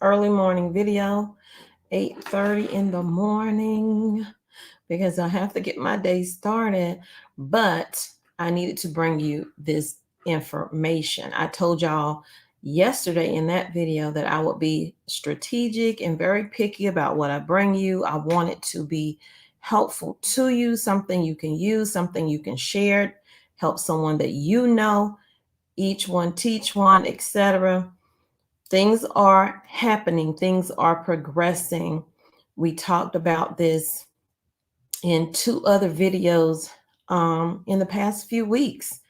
early morning video, 8:30 in the morning, because I have to get my day started. But I needed to bring you this information. I told y'all yesterday in that video that I would be strategic and very picky about what I bring you. I want it to be helpful to you, something you can use, something you can share, help someone that you know, each one teach one, etc. Things are happening, things are progressing. We talked about this in two other videos in the past few weeks,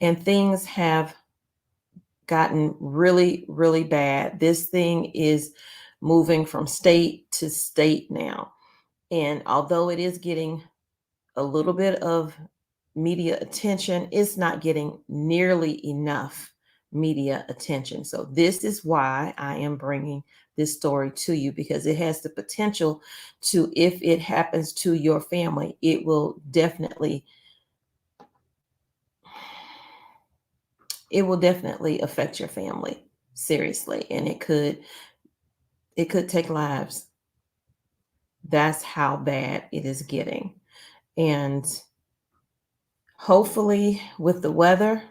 and things have gotten really, really bad. This thing is moving from state to state now. And although it is getting a little bit of media attention, it's not getting nearly enough media attention. So this is why I am bringing this story to you, because it has the potential to, if it happens to your family, it will definitely affect your family seriously, and it could take lives. That's how bad it is getting. And hopefully with the weather,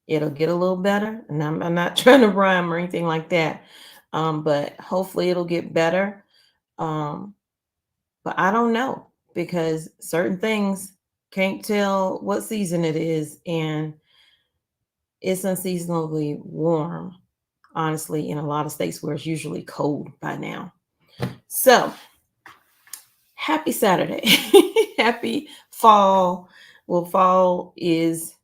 it'll get a little better. And I'm not trying to rhyme or anything like that. But hopefully it'll get better. Um, but I don't know, because certain things can't tell what season it is. And it's unseasonably warm, honestly, in a lot of states where it's usually cold by now. So happy Saturday. Happy fall. Well, fall is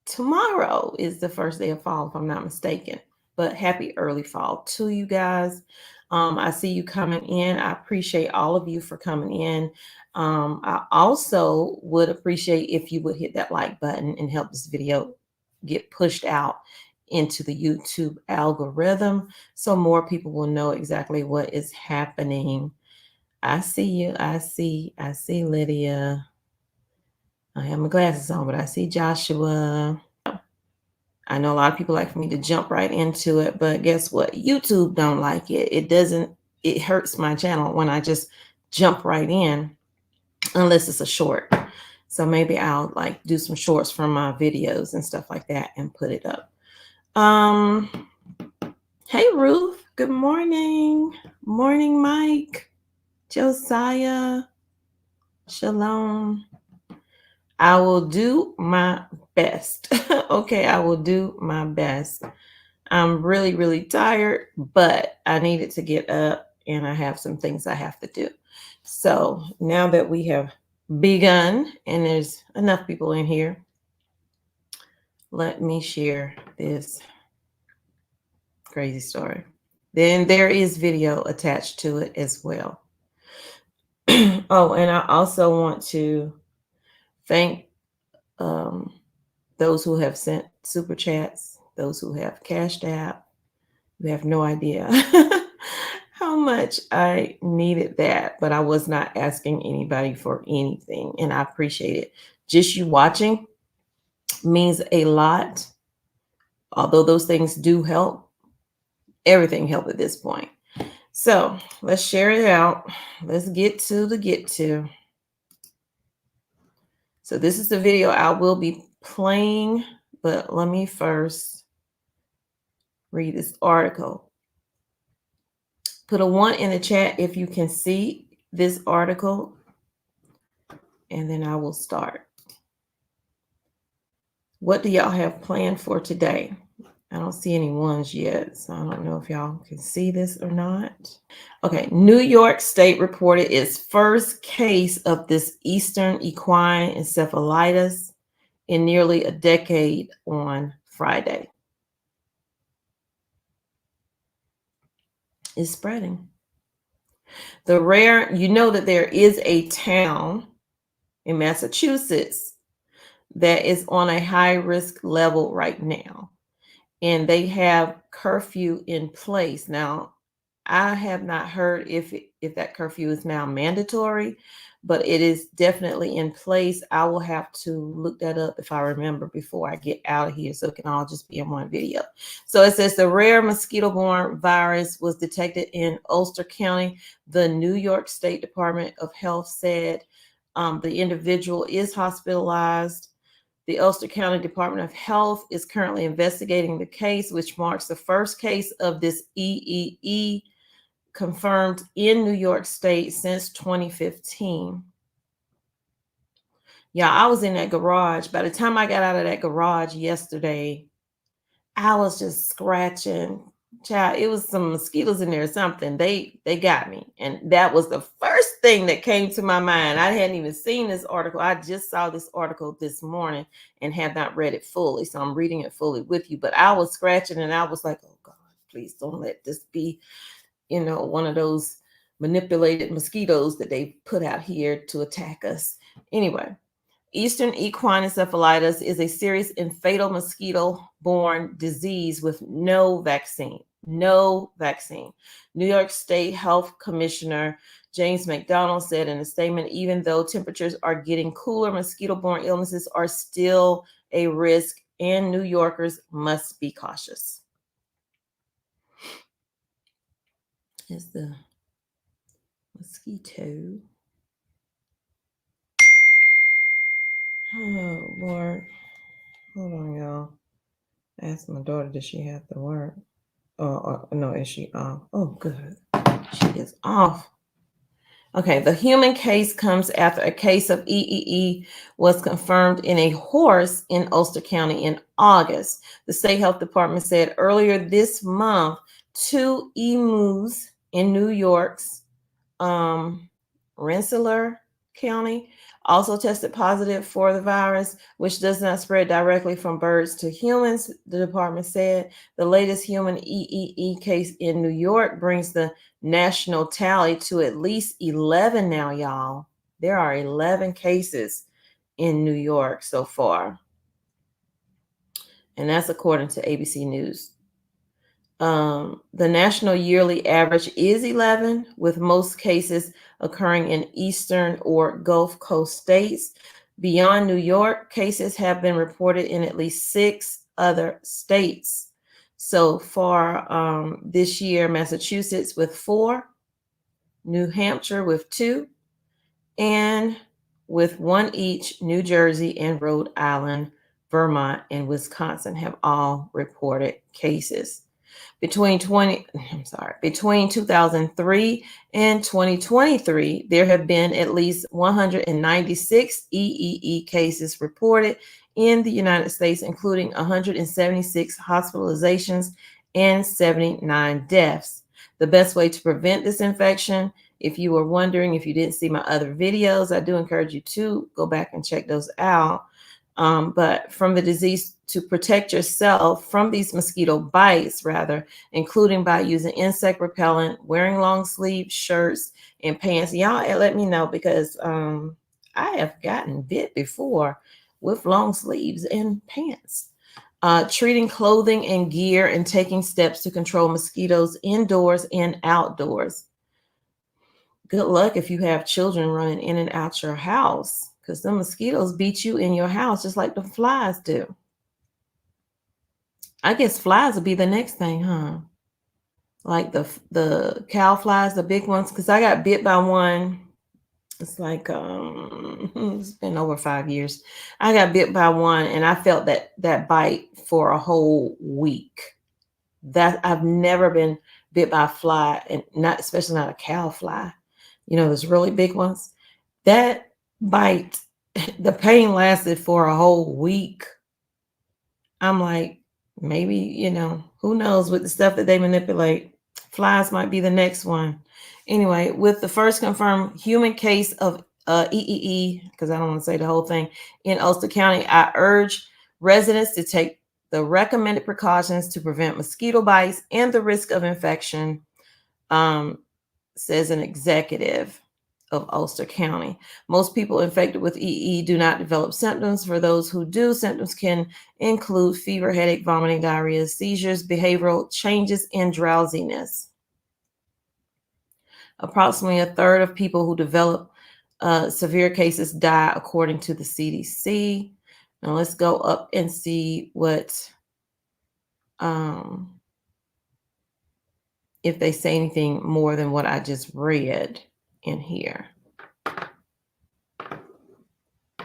tomorrow, is the first day of fall, if I'm not mistaken. But happy early fall to you guys. I see you coming in. I appreciate all of you for coming in. I also would appreciate if you would hit that like button and help this video get pushed out into the YouTube algorithm so more people will know exactly what is happening. I see you. I see Lydia. I have my glasses on, but I see Joshua. I know a lot of people like for me to jump right into it, but guess what? YouTube don't like it. It hurts my channel when I just jump right in, unless it's a short. So maybe I'll like do some shorts from my videos and stuff like that and put it up. Hey Ruth, good morning. Morning, Mike, Josiah, Shalom. I will do my best. Okay, I will do my best. I'm really, really tired, but I needed to get up and I have some things I have to do. So now that we have begun and there's enough people in here, let me share this crazy story. Then there is video attached to it as well. Oh, and I also want to thank those who have sent super chats, those who have cashed app. You have no idea how much I needed that, but I was not asking anybody for anything, and I appreciate it. Just you watching means a lot. Although those things do help, everything helped at this point. So let's share it out. Let's get to the get to. So this is the video I will be playing, but let me first read this article. Put a 1 in the chat if you can see this article, and then I will start. What do y'all have planned for today? I don't see any ones yet, so I don't know if y'all can see this or not. Okay, New York State reported its first case of this Eastern equine encephalitis in nearly a decade on Friday. It's spreading. The rare, you know that there is a town in Massachusetts that is on a high risk level right now, and they have curfew in place. Now, I have not heard if that curfew is now mandatory, but it is definitely in place. I will have to look that up if I remember before I get out of here, so it can all just be in one video. So it says the rare mosquito-borne virus was detected in Ulster County. The New York State Department of Health said the individual is hospitalized. The Ulster County Department of Health is currently investigating the case, which marks the first case of this EEE confirmed in New York State since 2015. Yeah, I was in that garage. By the time I got out of that garage yesterday, I was just scratching. Child, it was some mosquitoes in there or something. They got me. And that was the first thing that came to my mind. I hadn't even seen this article. I just saw this article this morning and have not read it fully. So I'm reading it fully with you. But I was scratching and I was like, oh God, please don't let this be, one of those manipulated mosquitoes that they put out here to attack us. Anyway, Eastern equine encephalitis is a serious and fatal mosquito-borne disease with no vaccine. No vaccine. New York State Health Commissioner James McDonald said in a statement, even though temperatures are getting cooler, mosquito-borne illnesses are still a risk, and New Yorkers must be cautious. Is the mosquito. Oh, Lord. Hold on, y'all. I asked my daughter, does she have to work? No, is she off? Oh, good. She is off. Okay, the human case comes after a case of EEE was confirmed in a horse in Ulster County in August. The state health department said earlier this month, 2 emus in New York's Rensselaer County also tested positive for the virus, which does not spread directly from birds to humans, the department said. The latest human EEE case in New York brings the national tally to at least 11 now, y'all. There are 11 cases in New York so far. And that's according to ABC News. The national yearly average is 11, with most cases occurring in Eastern or Gulf Coast states. Beyond New York, cases have been reported in at least 6 other states. So far this year, Massachusetts with 4, New Hampshire with 2, and with 1 each, New Jersey and Rhode Island, Vermont, and Wisconsin have all reported cases. Between 2003 and 2023, there have been at least 196 EEE cases reported in the United States, including 176 hospitalizations and 79 deaths. The best way to prevent this infection, if you were wondering, if you didn't see my other videos, I do encourage you to go back and check those out. But from the disease, to protect yourself from these mosquito bites, rather, including by using insect repellent, wearing long sleeve shirts and pants. Y'all let me know, because I have gotten bit before with long sleeves and pants. Treating clothing and gear and taking steps to control mosquitoes indoors and outdoors. Good luck if you have children running in and out your house, because the mosquitoes beat you in your house just like the flies do. I guess flies will be the next thing, huh? Like the cow flies, the big ones, because I got bit by one. It's like it's been over 5 years. I got bit by one, and I felt that bite for a whole week. That I've never been bit by a fly, and especially not a cow fly. Those really big ones. That bite, the pain lasted for a whole week. I'm like, maybe, who knows, with the stuff that they manipulate. Flies might be the next one. Anyway, with the first confirmed human case of EEE, because I don't want to say the whole thing, in Ulster County, I urge residents to take the recommended precautions to prevent mosquito bites and the risk of infection, says an executive of Ulster County. Most people infected with EE do not develop symptoms. For those who do, symptoms can include fever, headache, vomiting, diarrhea, seizures, behavioral changes, and drowsiness. Approximately a third of people who develop severe cases die, according to the CDC. Now let's go up and see what if they say anything more than what I just read in here.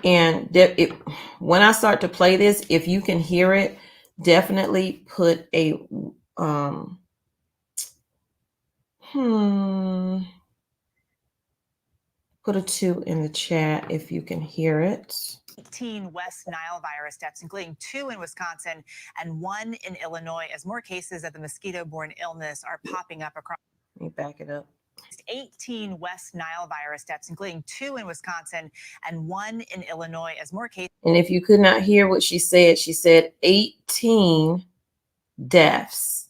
And when I start to play this, if you can hear it, definitely put a put a 2 in the chat if you can hear it. 18 West Nile virus deaths, including 2 in Wisconsin and 1 in Illinois, as more cases of the mosquito-borne illness are popping up across. Let me back it up. 18 West Nile virus deaths, including 2 in Wisconsin and 1 in Illinois, as more cases. And if you could not hear what she said 18 deaths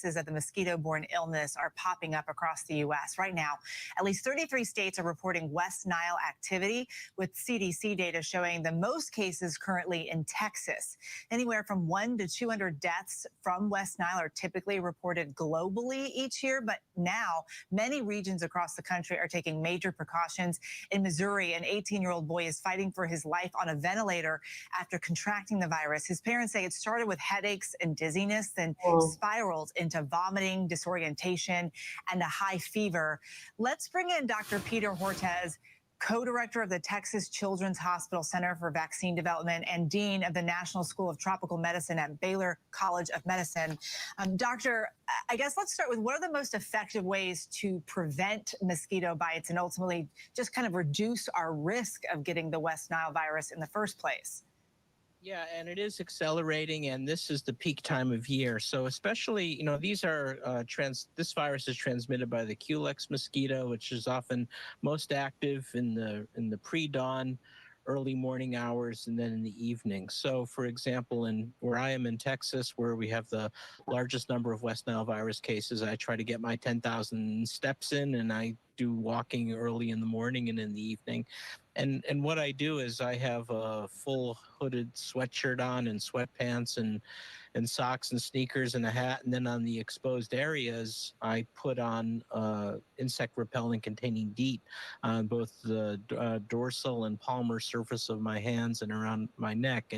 Of the mosquito-borne illness are popping up across the U.S. right now. At least 33 states are reporting West Nile activity, with CDC data showing the most cases currently in Texas. Anywhere from 1 to 200 deaths from West Nile are typically reported globally each year, but now many regions across the country are taking major precautions. In Missouri, an 18-year-old boy is fighting for his life on a ventilator after contracting the virus. His parents say it started with headaches and dizziness, then spiraled into vomiting, disorientation, and a high fever. Let's bring in Dr. Peter Hortez, co-director of the Texas Children's Hospital Center for Vaccine Development and dean of the National School of Tropical Medicine at Baylor College of Medicine. Doctor, I guess let's start with, what are the most effective ways to prevent mosquito bites and ultimately just kind of reduce our risk of getting the West Nile virus in the first place? Yeah, and it is accelerating, and this is the peak time of year. So especially, you know, these are this virus is transmitted by the Culex mosquito, which is often most active in the pre-dawn, early morning hours, and then in the evening. So, for example, where I am in Texas, where we have the largest number of West Nile virus cases, I try to get my 10,000 steps in, and I do walking early in the morning and in the evening. And what I do is I have a full hooded sweatshirt on and sweatpants and socks and sneakers and a hat. And then on the exposed areas, I put on insect repellent containing DEET on both the dorsal and palmar surface of my hands and around my neck.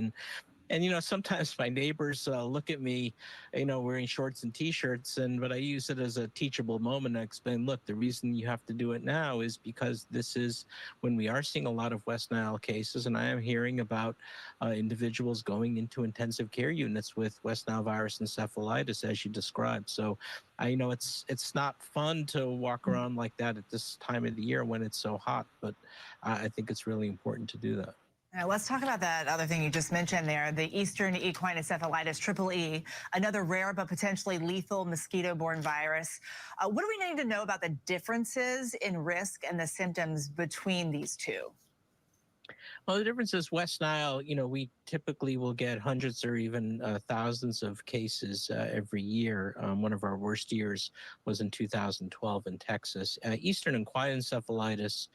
And, you know, sometimes my neighbors look at me, you know, wearing shorts and T-shirts, but I use it as a teachable moment. I explain, look, the reason you have to do it now is because this is when we are seeing a lot of West Nile cases, and I am hearing about individuals going into intensive care units with West Nile virus encephalitis, as you described. So, you know, it's not fun to walk around like that at this time of the year when it's so hot, but I think it's really important to do that. Now, let's talk about that other thing you just mentioned there, the Eastern equine encephalitis, EEE, another rare but potentially lethal mosquito-borne virus. What do we need to know about the differences in risk and the symptoms between these two? Well, the difference is West Nile, you know, we typically will get hundreds or even thousands of cases every year. One of our worst years was in 2012 in Texas. Eastern equine encephalitis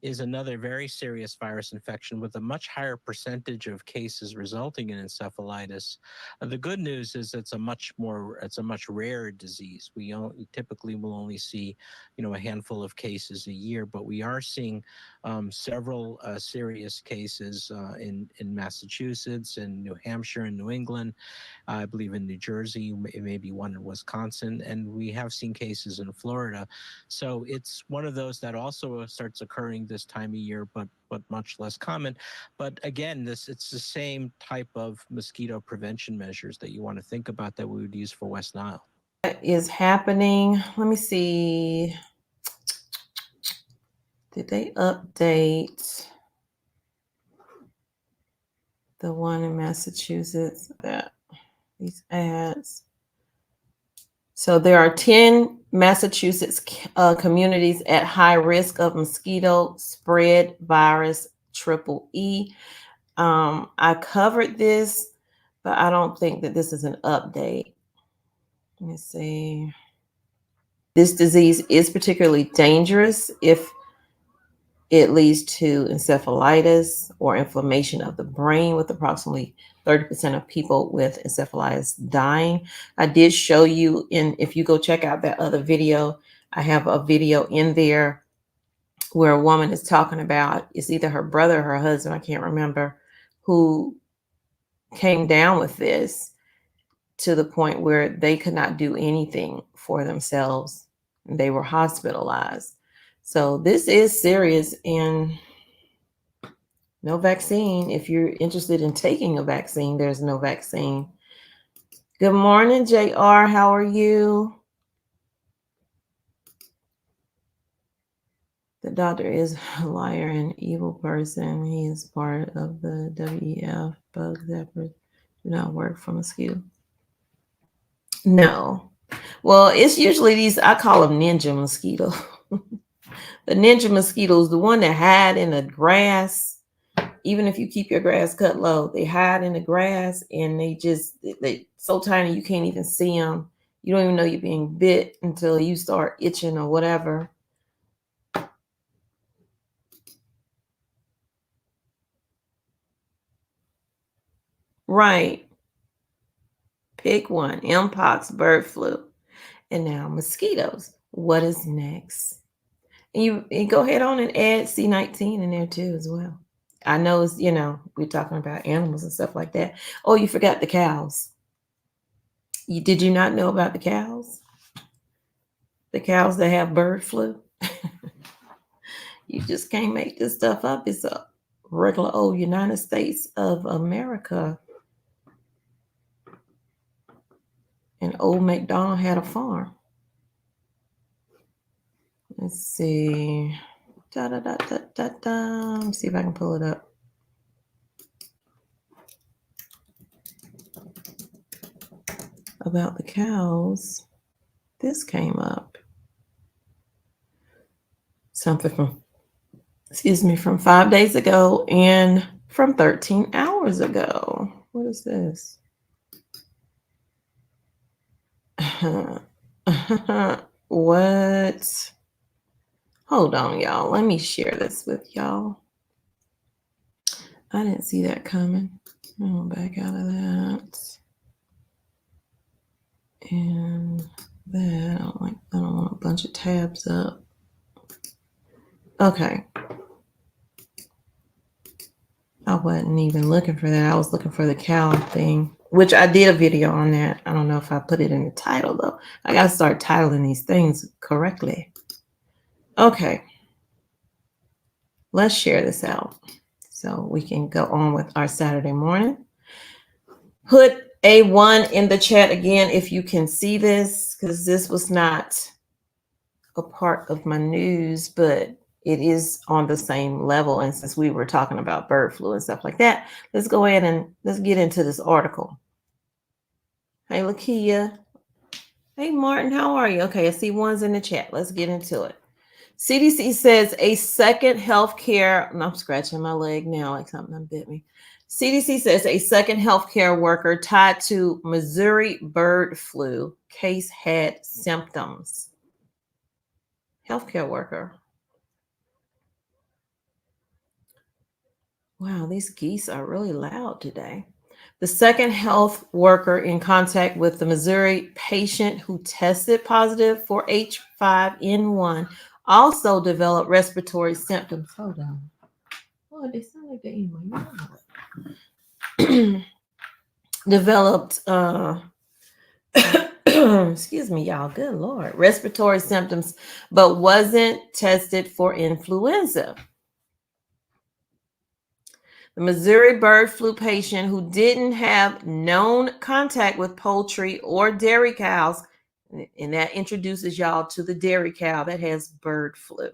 is another very serious virus infection with a much higher percentage of cases resulting in encephalitis. The good news is it's a much rarer disease. We typically will only see, you know, a handful of cases a year, but we are seeing several serious cases in Massachusetts, in New Hampshire, and New England. I believe in New Jersey, maybe one in Wisconsin, and we have seen cases in Florida. So it's one of those that also starts occurring this time of year, but much less common. But again, it's the same type of mosquito prevention measures that you want to think about that we would use for West Nile. What is happening? Let me see. Did they update the one in Massachusetts? These ads. So there are 10 Massachusetts communities at high risk of mosquito spread virus EEE. I covered this, but I don't think that this is an update. Let me see. This disease is particularly dangerous if it leads to encephalitis or inflammation of the brain, with approximately 30% of people with encephalitis dying. I did show you if you go check out that other video, I have a video in there where a woman is talking about, it's either her brother or her husband, I can't remember, who came down with this to the point where they could not do anything for themselves. They were hospitalized. So this is serious, and no vaccine. If you're interested in taking a vaccine, there's no vaccine. Good morning, JR. How are you? The doctor is a liar and evil person. He is part of the WEF bug that do not work for mosquito. No. Well, it's usually these, I call them ninja mosquito. The ninja mosquitoes, the one that hide in the grass. Even if you keep your grass cut low, they hide in the grass, and they so tiny you can't even see them. You don't even know you're being bit until you start itching or whatever. Right. Pick one. Mpox, bird flu. And now mosquitoes. What is next? And you go ahead on and add C19 in there too as well. I know it's, we're talking about animals and stuff like that. Oh, you forgot the cows. Did you not know about the cows? The cows that have bird flu? You just can't make this stuff up. It's a regular old United States of America. And old MacDonald had a farm. Let's see. Let me see if I can pull it up. About the cows. This came up. Something from 5 days ago and from 13 hours ago. What is this? What? Hold on, y'all. Let me share this with y'all. I didn't see that coming. I'll back out of that. And that, I don't want a bunch of tabs up. Okay. I wasn't even looking for that. I was looking for the cow thing, which I did a video on that. I don't know if I put it in the title though. I got to start titling these things correctly. Okay. Let's share this out so we can go on with our Saturday morning. Put A1 in the chat again if you can see this, because this was not a part of my news, but it is on the same level. And since we were talking about bird flu and stuff like that, let's go ahead and let's get into this article. Hey, Lakia. Hey, Martin, how are you? Okay, I see one's in the chat. Let's get into it. CDC says a second healthcare, and I'm scratching my leg now like something bit me. CDC says a second healthcare worker tied to Missouri bird flu case had symptoms. Healthcare worker. Wow, these geese are really loud today. The second health worker in contact with the Missouri patient who tested positive for H5N1 also developed respiratory symptoms. Hold on. Oh, they sound like they're in my mouth. Developed, excuse me, y'all, good Lord, respiratory symptoms, but wasn't tested for influenza. The Missouri bird flu patient who didn't have known contact with poultry or dairy cows, and that introduces y'all to the dairy cow that has bird flu,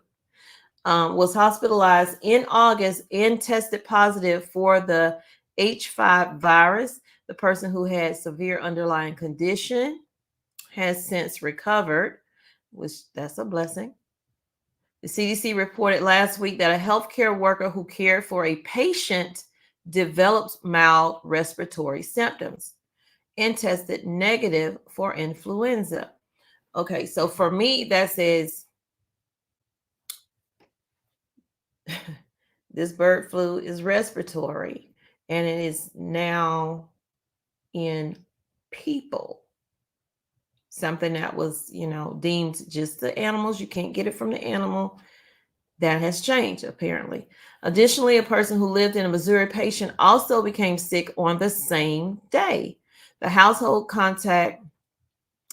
was hospitalized in August and tested positive for the H5 virus. The person who had severe underlying condition has since recovered, which that's a blessing. The CDC reported last week that a healthcare worker who cared for a patient developed mild respiratory symptoms and tested negative for influenza. Okay, so for me, that says this bird flu is respiratory, and it is now in people. something that was, deemed just the animals. You can't get it from the animal. That has changed, apparently. Additionally, a person who lived in a Missouri patient also became sick on the same day. The household contact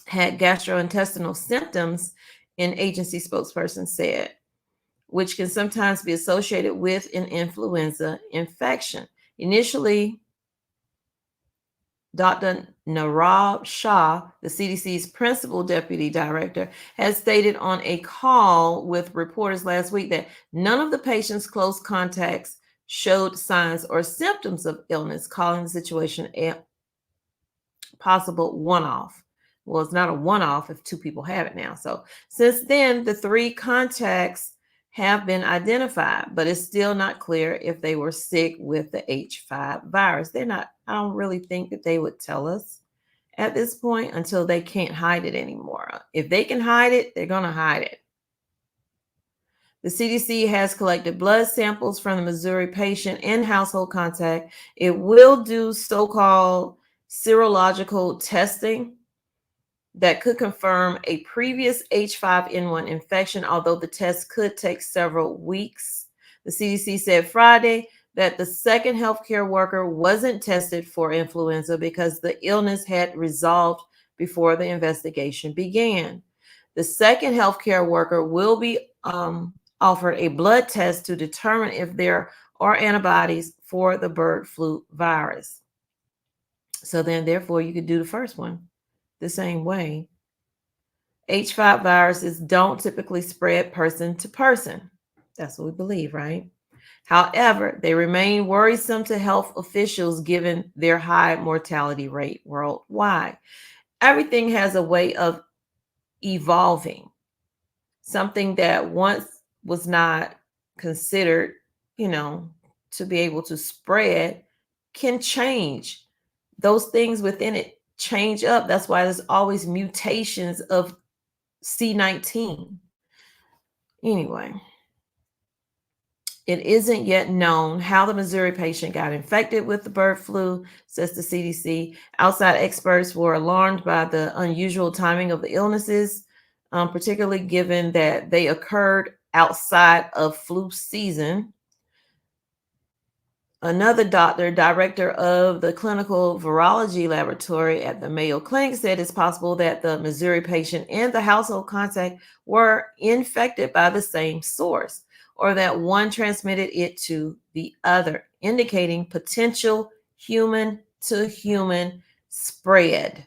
had gastrointestinal symptoms, an agency spokesperson said, which can sometimes be associated with an influenza infection. Initially, Dr. Narab Shah, the CDC's principal deputy director, has stated on a call with reporters last week that none of the patient's close contacts showed signs or symptoms of illness, calling the situation a possible one-off. Well, it's not a one-off if two people have it now. So since then, the 3 contacts have been identified, but it's still not clear if they were sick with the H5 virus. I don't really think that they would tell us at this point until they can't hide it anymore. If they can hide it, they're going to hide it. The CDC has collected blood samples from the Missouri patient and household contact. It will do so-called serological testing that could confirm a previous H5N1 infection, although the test could take several weeks. The CDC said Friday that the second healthcare worker wasn't tested for influenza because the illness had resolved before the investigation began. The second healthcare worker will be offered a blood test to determine if there are antibodies for the bird flu virus. So then, therefore, you could do the first one the same way. H5 viruses don't typically spread person to person. That's what we believe, right? However, they remain worrisome to health officials given their high mortality rate worldwide. Everything has a way of evolving. Something that once was not considered, to be able to spread can change. Those things within it change up. That's why there's always mutations of C19. Anyway, it isn't yet known how the Missouri patient got infected with the bird flu, says the CDC. Outside experts were alarmed by the unusual timing of the illnesses, particularly given that they occurred outside of flu season. Another doctor, director of the clinical virology laboratory at the Mayo Clinic, said it's possible that the Missouri patient and the household contact were infected by the same source, or that one transmitted it to the other, indicating potential human-to-human spread.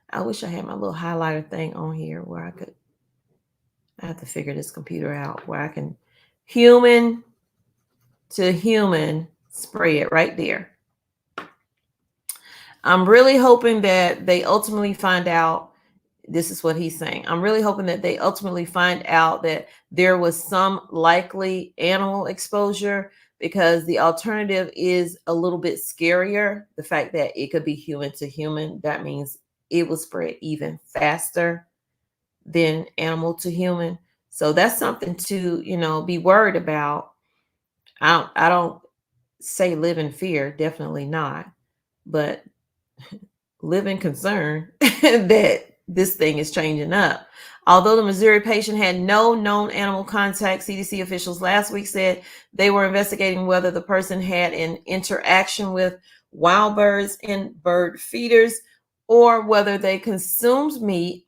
I wish I had my little highlighter thing on here where I have to figure this computer out, where I can human to human spread right there. I'm really hoping that they ultimately find out. This is what he's saying. I'm really hoping that they ultimately find out that there was some likely animal exposure, because the alternative is a little bit scarier. The fact that it could be human to human, that means it will spread even faster than animal to human. So that's something to, be worried about. I don't say live in fear, definitely not, but live in concern that this thing is changing up. Although the Missouri patient had no known animal contact, CDC officials last week said they were investigating whether the person had an interaction with wild birds and bird feeders, or whether they consumed meat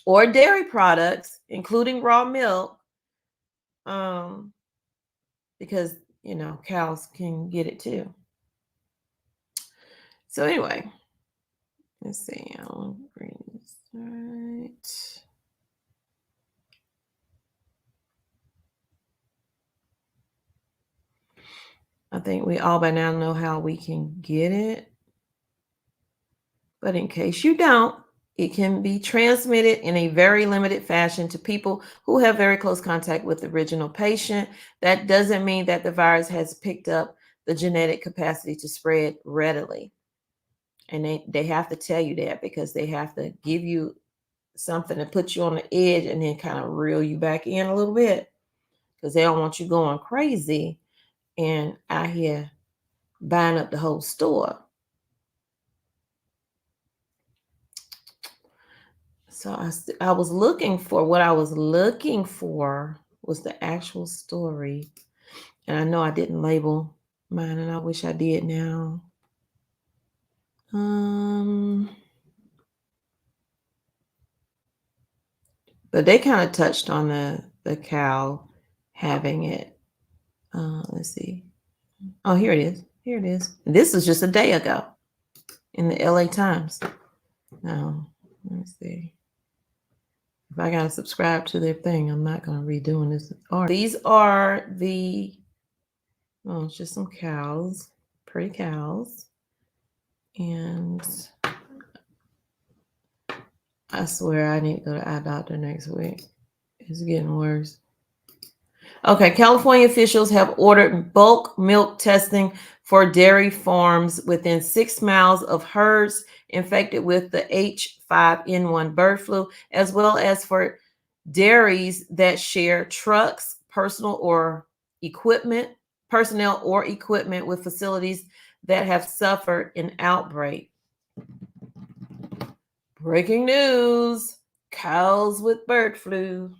or dairy products, including raw milk, because cows can get it too. So anyway, let's see. I'll bring this right. I think we all by now know how we can get it. But in case you don't, it can be transmitted in a very limited fashion to people who have very close contact with the original patient. That doesn't mean that the virus has picked up the genetic capacity to spread readily. And they have to tell you that, because they have to give you something to put you on the edge and then kind of reel you back in a little bit, because they don't want you going crazy and out here buying up the whole store. So I was looking for what I was looking for was the actual story. And I know I didn't label mine, and I wish I did now. But they kind of touched on the cow having it. Let's see. Oh, here it is. Here it is. This was just a day ago in the LA Times. Now, let me see. If I gotta subscribe to their thing, I'm not gonna be doing this. These are the, oh, it's just some cows, pretty cows. And I swear I need to go to eye doctor next week. It's getting worse. Okay, California officials have ordered bulk milk testing for dairy farms within 6 miles of herds infected with the H5N1 bird flu, as well as for dairies that share trucks, personnel or equipment with facilities that have suffered an outbreak. Breaking news: cows with bird flu.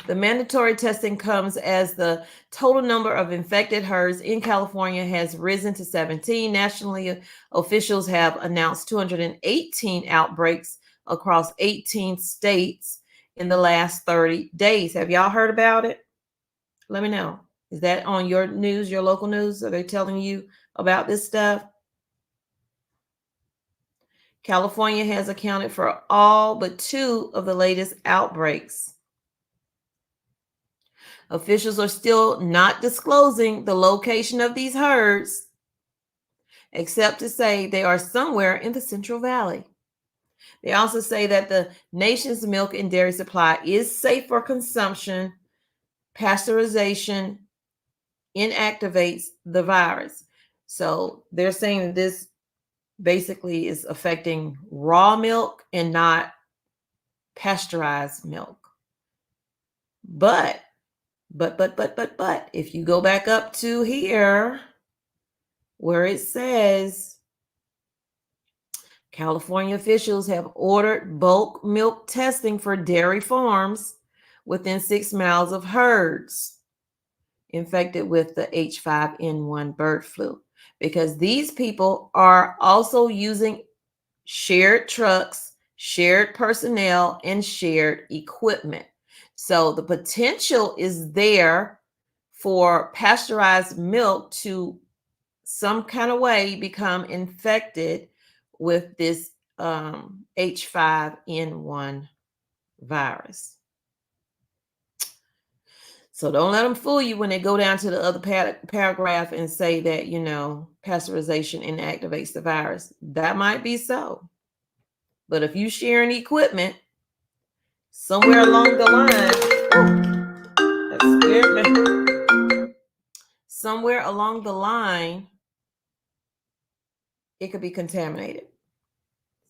The mandatory testing comes as the total number of infected herds in California has risen to 17. Nationally, officials have announced 218 outbreaks across 18 states in the last 30 days. Have y'all heard about it? Let me know. Is that on your news, your local news? Are they telling you about this stuff? California has accounted for all but 2 of the latest outbreaks. Officials are still not disclosing the location of these herds, except to say they are somewhere in the Central Valley. They also say that the nation's milk and dairy supply is safe for consumption. Pasteurization inactivates the virus. So they're saying that this basically is affecting raw milk and not pasteurized milk. But if you go back up to here where it says California officials have ordered bulk milk testing for dairy farms within 6 miles of herds infected with the H5N1 bird flu, because these people are also using shared trucks, shared personnel, and shared equipment. So the potential is there for pasteurized milk to some kind of way become infected with this H5N1 virus. So don't let them fool you when they go down to the other paragraph and say that, you know, pasteurization inactivates the virus. That might be so. But if you sharing equipment, somewhere along the line, that scared me. Somewhere along the line, it could be contaminated.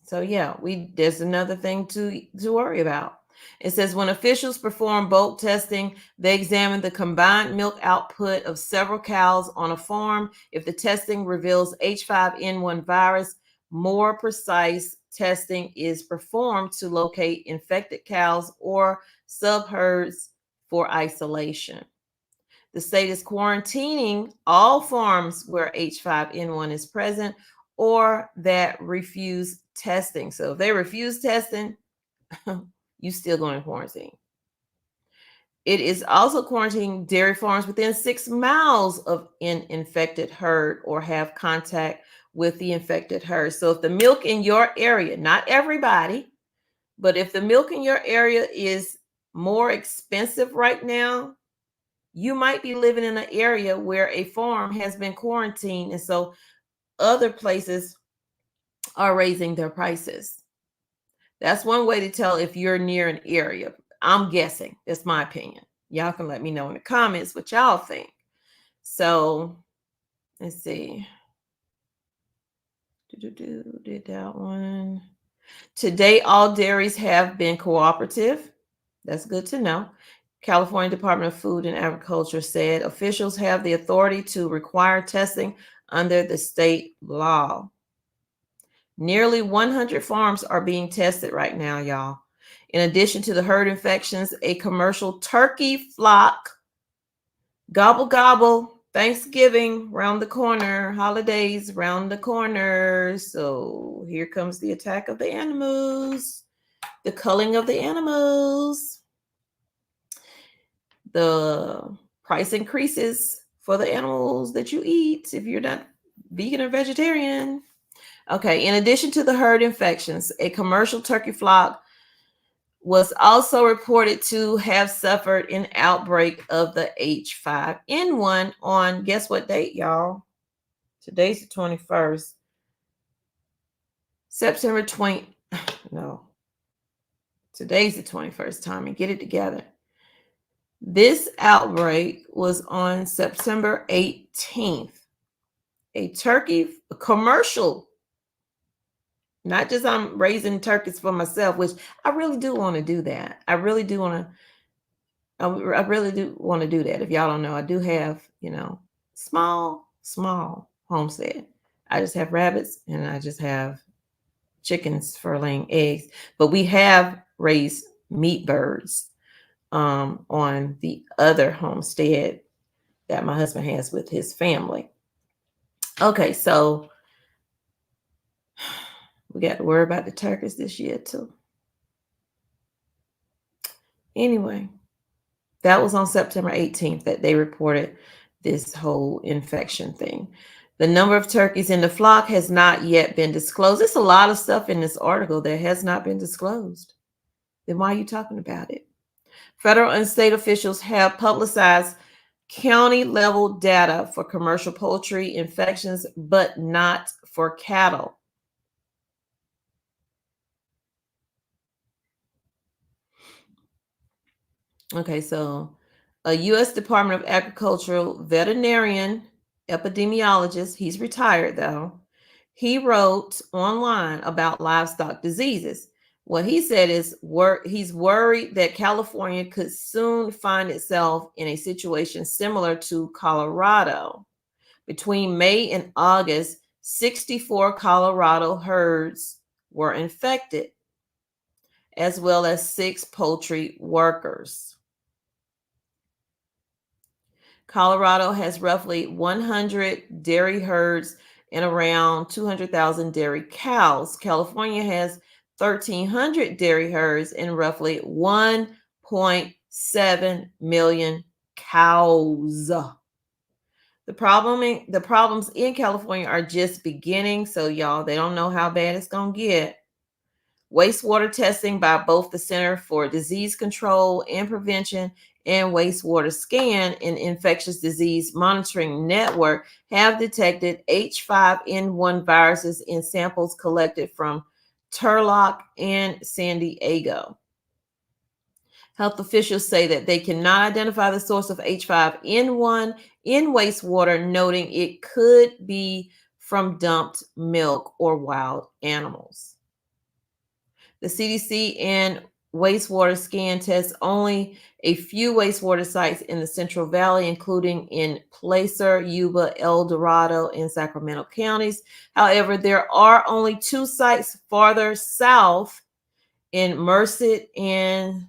So yeah, there's another thing to worry about. It says when officials perform bulk testing, they examine the combined milk output of several cows on a farm. If the testing reveals H5N1 virus, more precise testing is performed to locate infected cows or subherds for isolation. The state is quarantining all farms where H5N1 is present or that refuse testing. So if they refuse testing, you still going to quarantine. It is also quarantining dairy farms within 6 miles of an infected herd or have contact with the infected herd. So if the milk in your area, not everybody, but if the milk in your area is more expensive right now, you might be living in an area where a farm has been quarantined. And so other places are raising their prices. That's one way to tell if you're near an area. I'm guessing. That's my opinion. Y'all can let me know in the comments what y'all think. So let's see. Did that one. Today, all dairies have been cooperative. That's good to know. California Department of Food and Agriculture said officials have the authority to require testing under the state law. Nearly 100 farms are being tested right now, y'all. In addition to the herd infections, a commercial turkey flock, gobble gobble, Thanksgiving round the corner, holidays round the corner. So here comes the attack of the animals, the culling of the animals. The price increases for the animals that you eat if you're not vegan or vegetarian. Okay, in addition to the herd infections, a commercial turkey flock was also reported to have suffered an outbreak of the H5N1 on, guess what date, y'all? Today's the 21st. September 20, no. Today's the 21st, Tommy. Get it together. This outbreak was on September 18th. A turkey, a commercial, not just I'm raising turkeys for myself, which I really do want to do that. I really do want to do that. If y'all don't know, I do have, small homestead. I just have rabbits and I just have chickens for laying eggs, but we have raised meat birds on the other homestead that my husband has with his family. Okay, so we got to worry about the turkeys this year too. Anyway, that was on September 18th that they reported this whole infection thing. The number of turkeys in the flock has not yet been disclosed. There's a lot of stuff in this article that has not been disclosed. Then why are you talking about it? Federal and state officials have publicized county-level data for commercial poultry infections, but not for cattle. Okay, so a U.S. Department of Agricultural veterinarian epidemiologist, he's retired though, he wrote online about livestock diseases. What he said is he's worried that California could soon find itself in a situation similar to Colorado. Between May and August, 64 Colorado herds were infected, as well as 6 poultry workers. Colorado has roughly 100 dairy herds and around 200,000 dairy cows. California has 1,300 dairy herds and roughly 1.7 million cows. The problems in California are just beginning, so y'all, they don't know how bad it's going to get. Wastewater testing by both the Center for Disease Control and Prevention and Wastewater Scan and Infectious Disease Monitoring Network have detected H5N1 viruses in samples collected from Turlock and San Diego. Health officials say that they cannot identify the source of H5N1 in wastewater, noting it could be from dumped milk or wild animals. The CDC and wastewater scan tests only a few wastewater sites in the Central Valley, including in Placer, Yuba, El Dorado, and Sacramento counties. However, there are only 2 sites farther south in Merced and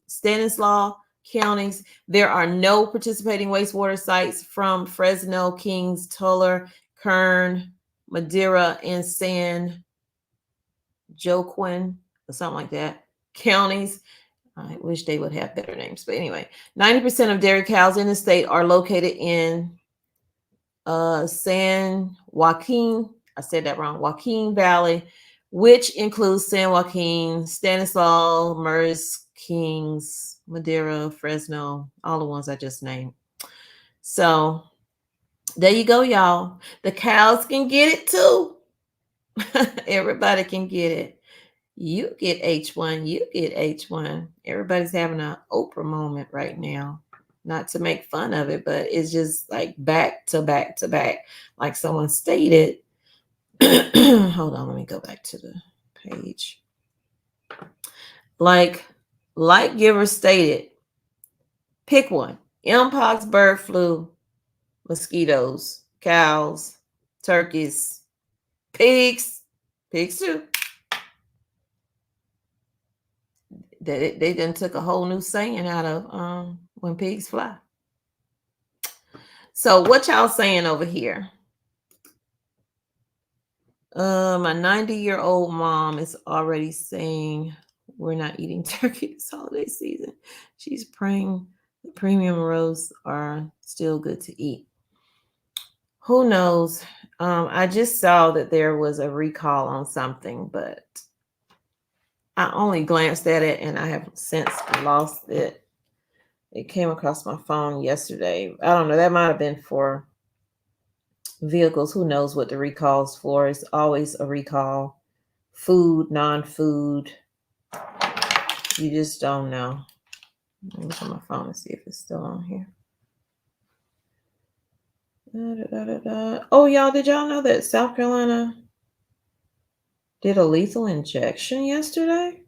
Stanislaus counties. There are no participating wastewater sites from Fresno, Kings, Tulare, Kern, Madera, and San Joaquin, or something like that, counties. I wish they would have better names, but anyway, 90% of dairy cows in the state are located in San Joaquin. I said that wrong. Joaquin Valley, which includes San Joaquin, Stanislaus, Merced, Kings, Madera, Fresno, all the ones I just named. So there you go, y'all. The cows can get it too. Everybody can get it. You get H1, you get H1. Everybody's having an Oprah moment right now. Not to make fun of it, but it's just like back to back to back. Like someone stated. Hold on, let me go back to the page. Like Giver stated, pick one. Mpox, bird flu, mosquitoes, cows, turkeys, Pigs too. They done took a whole new saying out of when pigs fly. So what y'all saying over here? My 90-year-old mom is already saying we're not eating turkey this holiday season. She's praying the premium roasts are still good to eat. Who knows? I just saw that there was a recall on something, but I only glanced at it and I have since lost it. It came across my phone yesterday. I don't know. That might have been for vehicles. Who knows what the recall's for? It's always a recall. Food, non-food. You just don't know. Let me look on my phone and see if it's still on here. Oh, y'all, did y'all know that South Carolina did a lethal injection yesterday?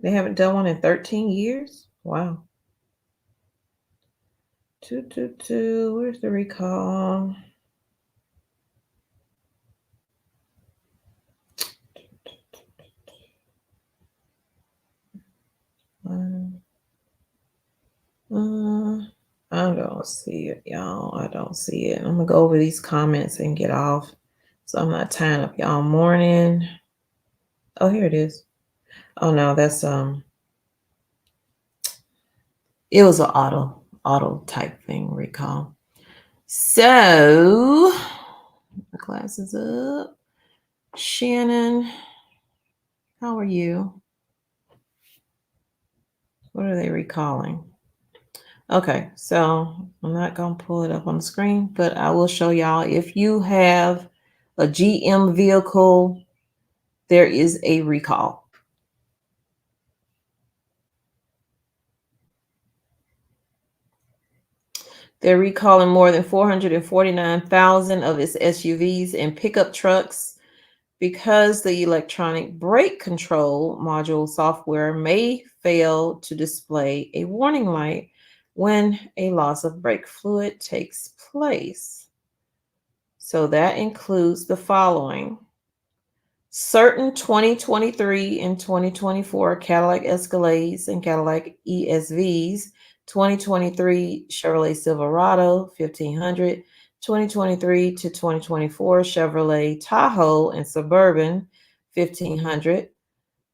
They haven't done one in 13 years. Wow. 222. Where's the recall? I don't see it, y'all. I don't see it. I'm gonna go over these comments and get off, so I'm not tying up y'all morning. Oh, here it is. Oh no, that's it was an auto type thing recall. So the class is up. Shannon, how are you? What are they recalling? Okay, so I'm not going to pull it up on the screen, but I will show y'all. If you have a GM vehicle, there is a recall. They're recalling more than 449,000 of its SUVs and pickup trucks because the electronic brake control module software may fail to display a warning light when a loss of brake fluid takes place. So that includes the following: certain 2023 and 2024 Cadillac Escalades and Cadillac ESVs, 2023 Chevrolet Silverado 1500, 2023 to 2024 Chevrolet Tahoe and Suburban 1500,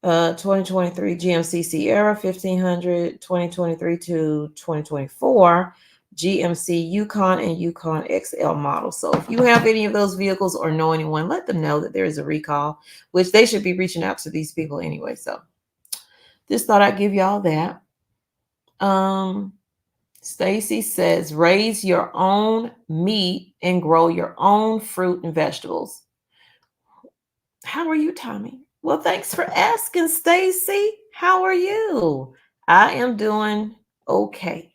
2023 GMC Sierra 1500, 2023 to 2024 GMC Yukon and Yukon XL model. So if you have any of those vehicles or know anyone, let them know that there is a recall, which they should be reaching out to these people anyway. So just thought I'd give y'all that. Stacy says, raise your own meat and grow your own fruit and vegetables. How are you, Tommy? Well, thanks for asking, Stacy. How are you? I am doing okay.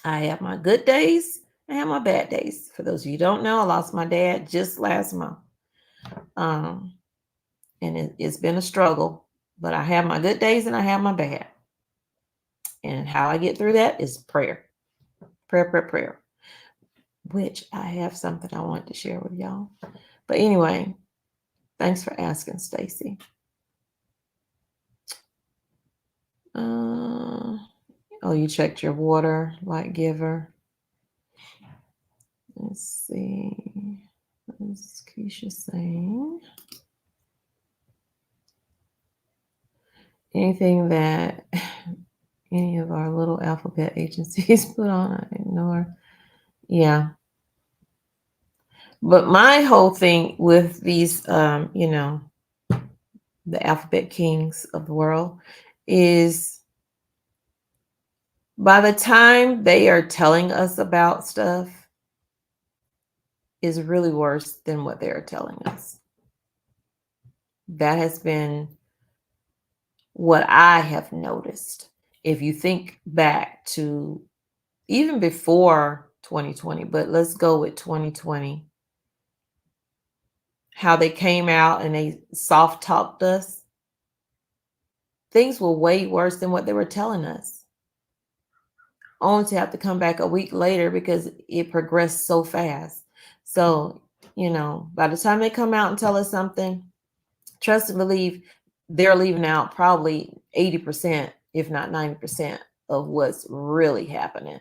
I have my good days. I have my bad days. For those of you who don't know, I lost my dad just last month. And it's been a struggle, but I have my good days and I have my bad. And how I get through that is prayer. Prayer. Which I have something I want to share with y'all. But anyway, thanks for asking, Stacy. Oh, you checked your water, light giver. Let's see. What's Keisha saying? Anything that any of our little alphabet agencies put on, I ignore. Yeah. But my whole thing with these, the alphabet kings of the world is by the time they are telling us about stuff is really worse than what they're telling us. That has been what I have noticed. If you think back to even before 2020, but let's go with 2020, how they came out and they soft talked us, things were way worse than what they were telling us. Only to have to come back a week later because it progressed so fast. So you know, by the time they come out and tell us something, trust and believe they're leaving out probably 80%, if not 90% of what's really happening.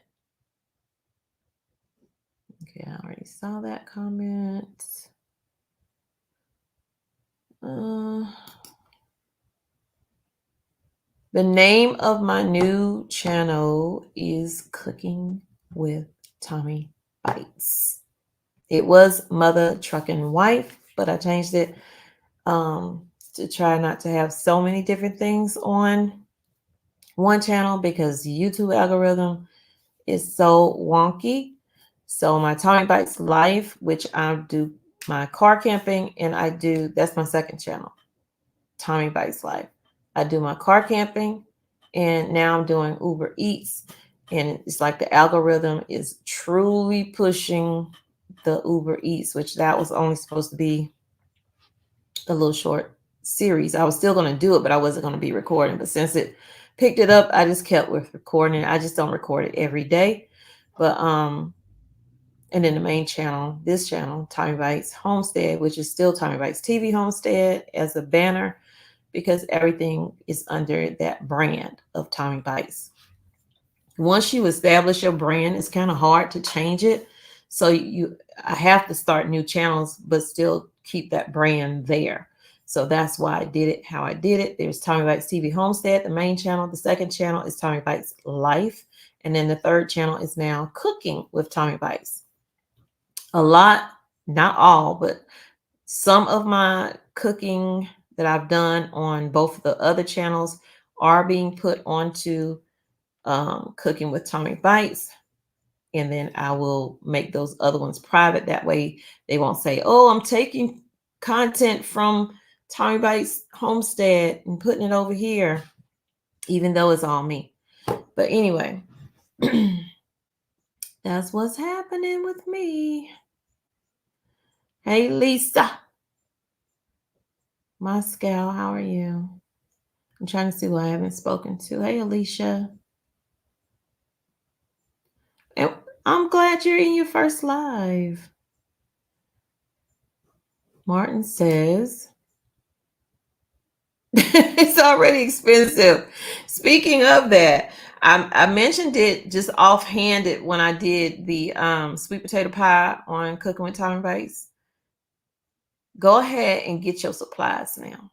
Okay, I already saw that comment. The name of my new channel is Cooking with Tommy Bites. It was Mother Truckin' Wife, but I changed it to try not to have so many different things on one channel because YouTube algorithm is so wonky. So my Tommy Bites Life, which I do my car camping, and that's my second channel, Tommy Bites Life. I do my car camping, and now I'm doing Uber Eats, and it's like the algorithm is truly pushing the Uber Eats, which that was only supposed to be a little short series. I was still going to do it, but I wasn't going to be recording. But since it picked it up, I just kept with recording. I just don't record it every day. But and then the main channel, this channel, Tommy Bites Homestead, which is still Tommy Bites TV Homestead as a banner, because everything is under that brand of Tommy Bites. Once you establish your brand, it's kind of hard to change it. So I have to start new channels, but still keep that brand there. So that's why I did it how I did it. There's Tommy Bites TV Homestead, the main channel. The second channel is Tommy Bites Life. And then the third channel is now Cooking with Tommy Bites. A lot, not all, but some of my cooking that I've done on both of the other channels are being put onto Cooking with Tommy Bites. And then I will make those other ones private. That way they won't say, oh, I'm taking content from Tommy Bites Homestead and putting it over here, even though it's all me. But anyway, that's what's happening with me. Hey, Lisa. Moscow, how are you? I'm trying to see who I haven't spoken to. Hey, Alicia. And I'm glad you're in your first live. Martin says, it's already expensive. Speaking of that, I mentioned it just offhanded when I did the sweet potato pie on Cooking with Tommy Bites. Go ahead and get your supplies now.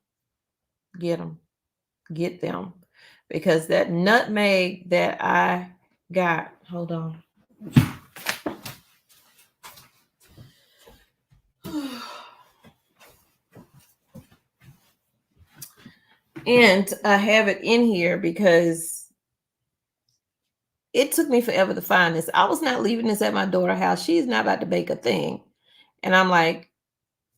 Get them. Because that nutmeg that I got, hold on. And I have it in here because it took me forever to find this. I was not leaving this at my daughter's house. She's not about to bake a thing. And I'm like,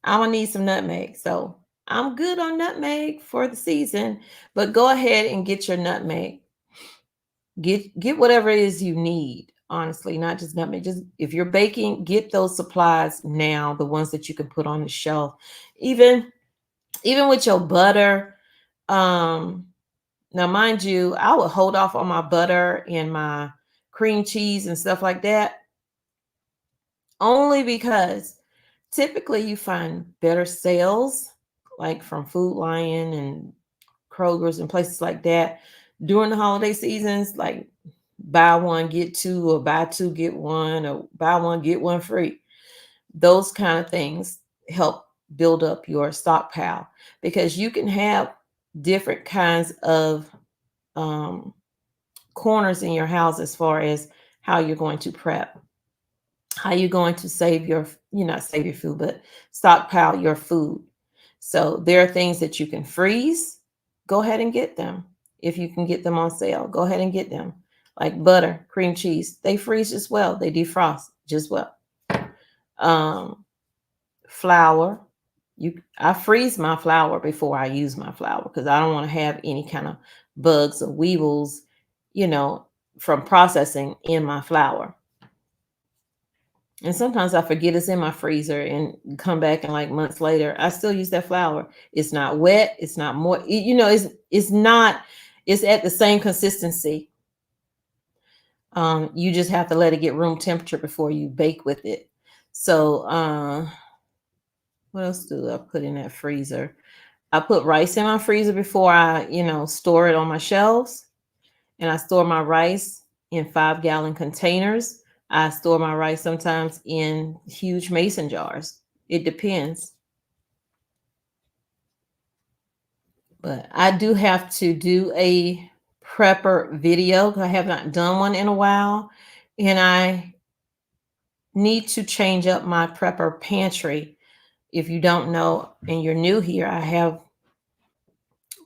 I'm going to need some nutmeg. So I'm good on nutmeg for the season, but go ahead and get your nutmeg. Get whatever it is you need, honestly, not just nutmeg. Just if you're baking, get those supplies now, the ones that you can put on the shelf. Even with your butter, now, mind you, I would hold off on my butter and my cream cheese and stuff like that, only because typically you find better sales, like from Food Lion and Kroger's and places like that during the holiday seasons, like buy one, get two, or buy two, get one, or buy one, get one free. Those kind of things help build up your stockpile, because you can have different kinds of corners in your house as far as how you're going to prep, how you're going to save your, not save your food, but stockpile your food. So there are things that you can freeze. Go ahead and get them. If you can get them on sale, go ahead and get them. Like butter, cream cheese, they freeze just well. They defrost just well. Flour, I freeze my flour before I use my flour, because I don't want to have any kind of bugs or weevils, from processing in my flour. And sometimes I forget it's in my freezer and come back and like months later, I still use that flour. It's not wet. It's not more, it's at the same consistency. You just have to let it get room temperature before you bake with it. So What else do I put in that freezer? I put rice in my freezer before I, store it on my shelves. And I store my rice in 5-gallon containers. I store my rice sometimes in huge mason jars. It depends. But I do have to do a prepper video. I have not done one in a while. And I need to change up my prepper pantry. If you don't know and you're new here, I have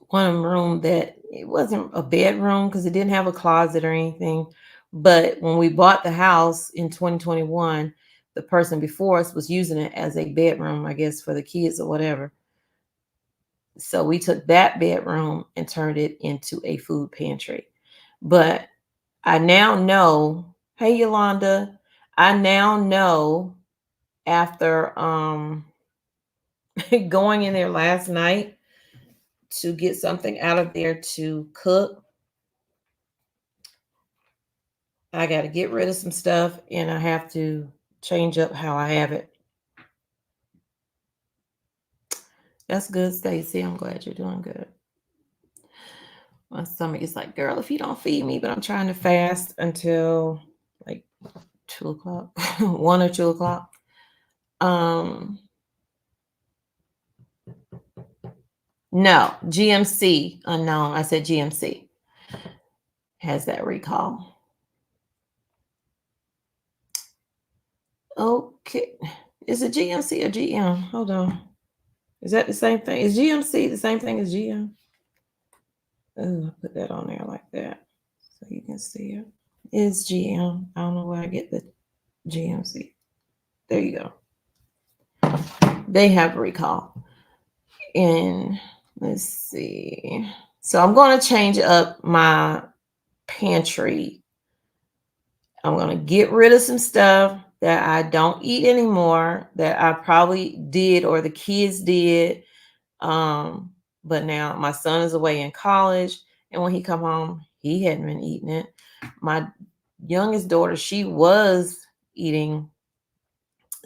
one room that it wasn't a bedroom because it didn't have a closet or anything. But when we bought the house in 2021, the person before us was using it as a bedroom, I guess, for the kids or whatever. So we took that bedroom and turned it into a food pantry. But I now know, hey Yolanda, I now know after going in there last night to get something out of there to cook, I got to get rid of some stuff and I have to change up how I have it. That's good, Stacy. I'm glad you're doing good. My stomach is like, girl, if you don't feed me, but I'm trying to fast until like 2 o'clock, 1 or 2 o'clock. No, GMC unknown. I said GMC has that recall. Okay. Is it GMC or GM? Hold on. Is that the same thing? Is GMC the same thing as GM? Oh, I'll put that on there like that so you can see it. It's GM. I don't know where I get the GMC. There you go. They have recall. And let's see. So I'm going to change up my pantry. I'm going to get rid of some stuff that I don't eat anymore that I probably did or the kids did. But now my son is away in college, and when he come home, he hadn't been eating it. My youngest daughter, she was eating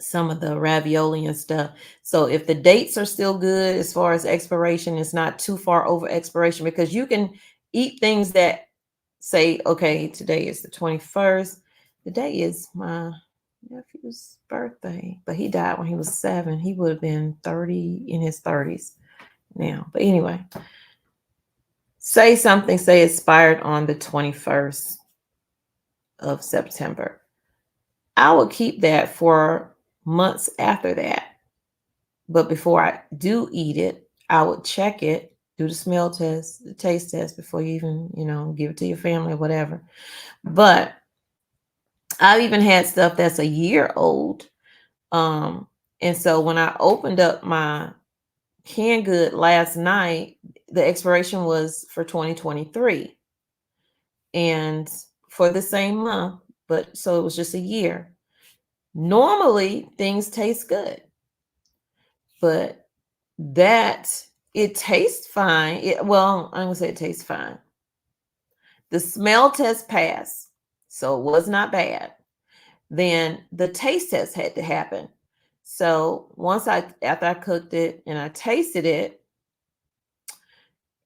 some of the ravioli and stuff. So if the dates are still good as far as expiration, it's not too far over expiration, because you can eat things that say, okay, today is the 21st. The day is my nephew's birthday, but he died when he was 7. He would have been 30 in his 30s now. But anyway, say something, say expired on the 21st of September. I will keep that for months after that. But before I do eat it, I would check it, do the smell test, the taste test before you even, give it to your family or whatever. But I've even had stuff that's a year old. And so when I opened up my canned good last night, the expiration was for 2023 and for the same month, but so it was just a year. Normally things taste good, but it tastes fine. I'm gonna say it tastes fine. The smell test passed, so it was not bad. Then the taste test had to happen. So after I cooked it and I tasted it,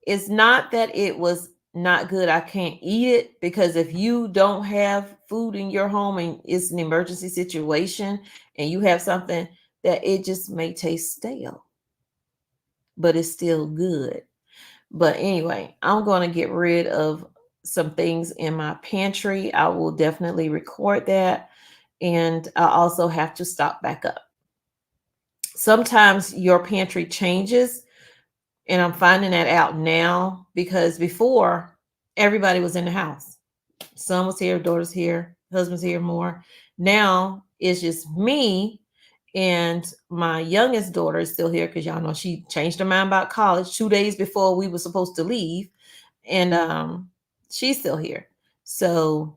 it's not that it was not good. I can't eat it, because if you don't have food in your home and it's an emergency situation and you have something, that it just may taste stale, but it's still good. But anyway, I'm going to get rid of some things in my pantry. I will definitely record that. And I also have to stock back up. Sometimes your pantry changes, and I'm finding that out now, because before everybody was in the house. Son was here, daughter's here, husband's here more. Now it's just me, and my youngest daughter is still here because y'all know she changed her mind about college 2 days before we were supposed to leave. And she's still here. So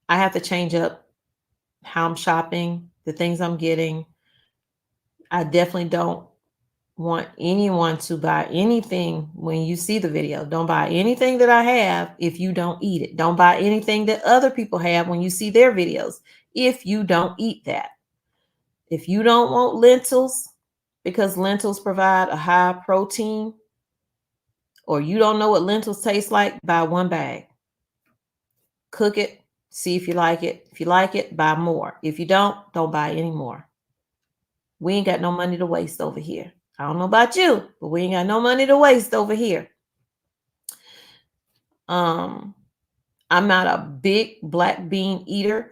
I have to change up how I'm shopping, the things I'm getting. I definitely don't want anyone to buy anything. When you see the video, don't buy anything that I have if you don't eat it. Don't buy anything that other people have when you see their videos if you don't eat that. If you don't want lentils, because lentils provide a high protein, or you don't know what lentils taste like, buy one bag. Cook it, see if you like it. If you like it, buy more. If you don't buy any more. We ain't got no money to waste over here. I don't know about you, but we ain't got no money to waste over here. I'm not a big black bean eater.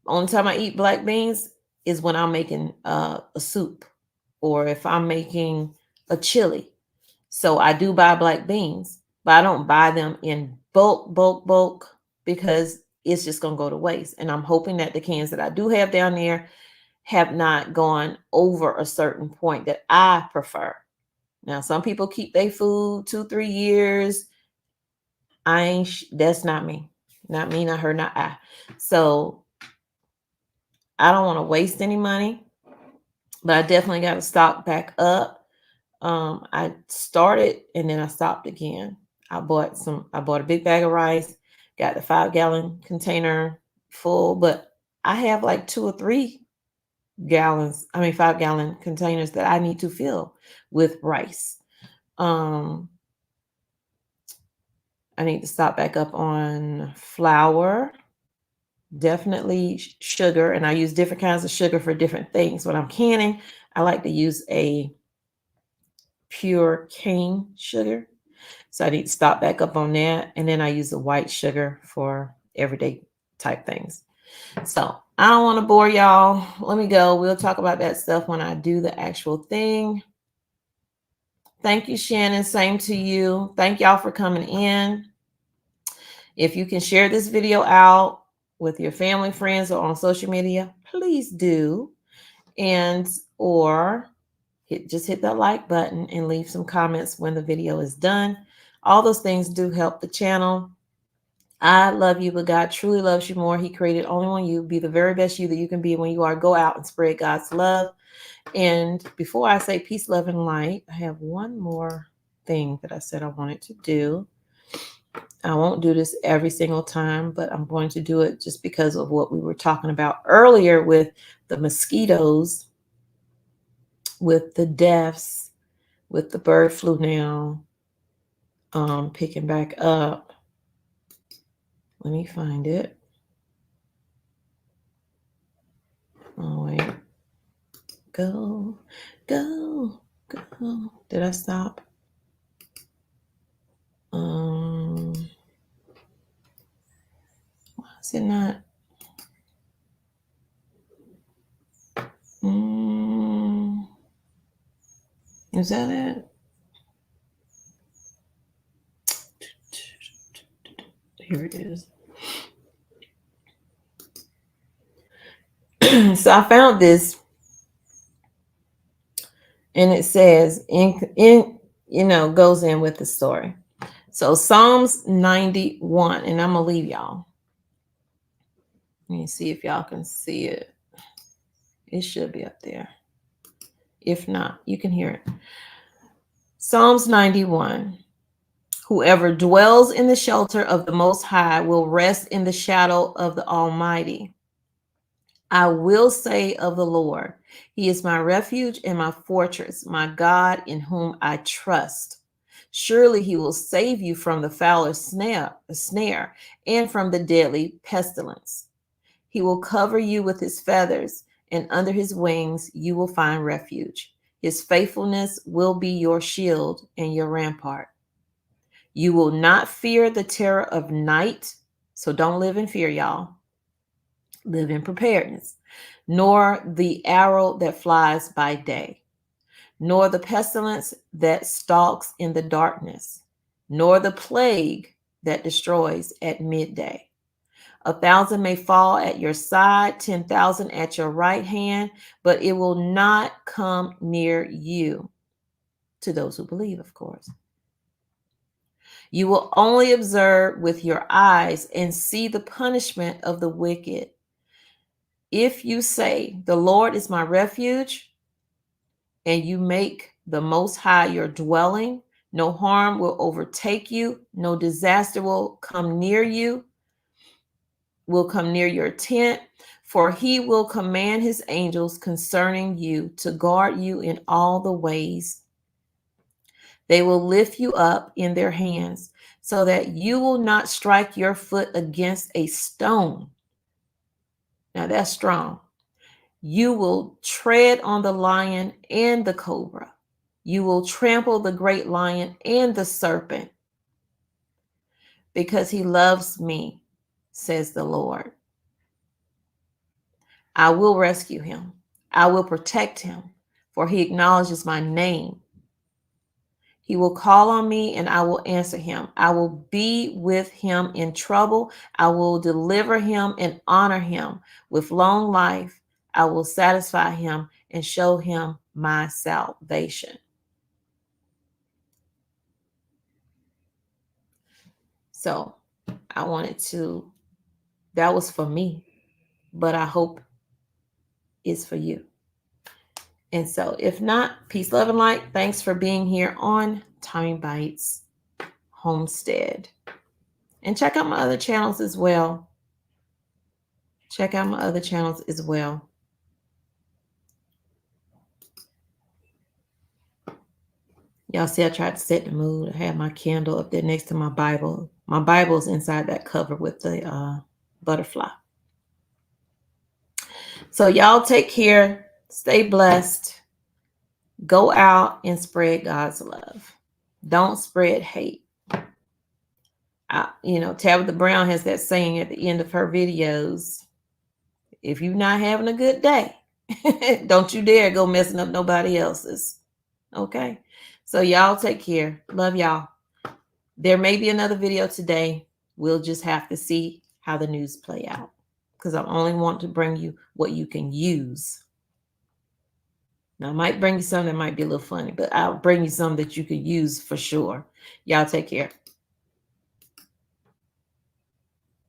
Only time I eat black beans is when I'm making a soup, or if I'm making a chili. So I do buy black beans, but I don't buy them in bulk, because it's just going to go to waste. And I'm hoping that the cans that I do have down there have not gone over a certain point that I prefer. Now, some people keep their food 2-3 years. That's not me. Not me, not her, not I. So I don't want to waste any money, but I definitely got to stock back up. I started and then I stopped again. I bought a big bag of rice, got the 5-gallon container full, but I have like 2 or 3 5-gallon containers that I need to fill with rice. I need to stock back up on flour, definitely sugar, and I use different kinds of sugar for different things. When I'm canning, I like to use a pure cane sugar. So I need to stock back up on that. And then I use the white sugar for everyday type things. So I don't want to bore y'all. Let me go. We'll talk about that stuff when I do the actual thing. Thank you, Shannon. Same to you. Thank y'all for coming in. If you can share this video out with your family, friends, or on social media, please do. And or just hit that like button and leave some comments when the video is done. All those things do help the channel. I love you, but God truly loves you more. He created only one you. Be the very best you that you can be when you are. Go out and spread God's love. And before I say peace, love, and light, I have one more thing that I said I wanted to do. I won't do this every single time, but I'm going to do it just because of what we were talking about earlier with the mosquitoes, with the deaths, with the bird flu now picking back up. Let me find it. Oh, wait. Go. Did I stop? Why is it not? Is that it? Here it is. So I found this, and it says goes in with the story. So Psalms 91, and I'm gonna leave y'all. Let me see if y'all can see it. It should be up there. If not, you can hear it. Psalms 91. Whoever dwells in the shelter of the Most High will rest in the shadow of the Almighty. I will say of the Lord, He is my refuge and my fortress, my God in whom I trust. Surely He will save you from the fowler's snare and from the deadly pestilence. He will cover you with His feathers, and under His wings you will find refuge. His faithfulness will be your shield and your rampart. You will not fear the terror of night. So don't live in fear, y'all. Live in preparedness. Nor the arrow that flies by day, nor the pestilence that stalks in the darkness, nor the plague that destroys at midday. 1,000 may fall at your side, 10,000 at your right hand, but it will not come near you. To those who believe, of course. You will only observe with your eyes and see the punishment of the wicked. If you say, the Lord is my refuge, and you make the Most High your dwelling, no harm will overtake you, no disaster will come near your tent, For he will command his angels concerning you to guard you in all the ways. They will lift you up in their hands so that you will not strike your foot against a stone. Now that's strong. You will tread on the lion and the cobra. You will trample the great lion and the serpent. Because he loves me, says the Lord. I will rescue him. I will protect him, for he acknowledges my name. He will call on me and I will answer him. I will be with him in trouble. I will deliver him and honor him. With long life, I will satisfy him and show him my salvation. So I wanted to, that was for me, but I hope it's for you. And so if not, peace, love, and light. Thanks for being here on Tommy Bites Homestead. And check out my other channels as well. Check out my other channels as well. Y'all see I tried to set the mood. I had my candle up there next to my Bible. My Bible's inside that cover with the butterfly. So y'all take care. Stay blessed. Go out and spread God's love. Don't spread hate. Tabitha Brown has that saying at the end of her videos. If you're not having a good day, don't you dare go messing up nobody else's. Okay? So y'all take care. Love y'all. There may be another video today. We'll just have to see how the news play out, because I only want to bring you what you can use. Now, I might bring you something that might be a little funny, but I'll bring you something that you could use for sure. Y'all take care.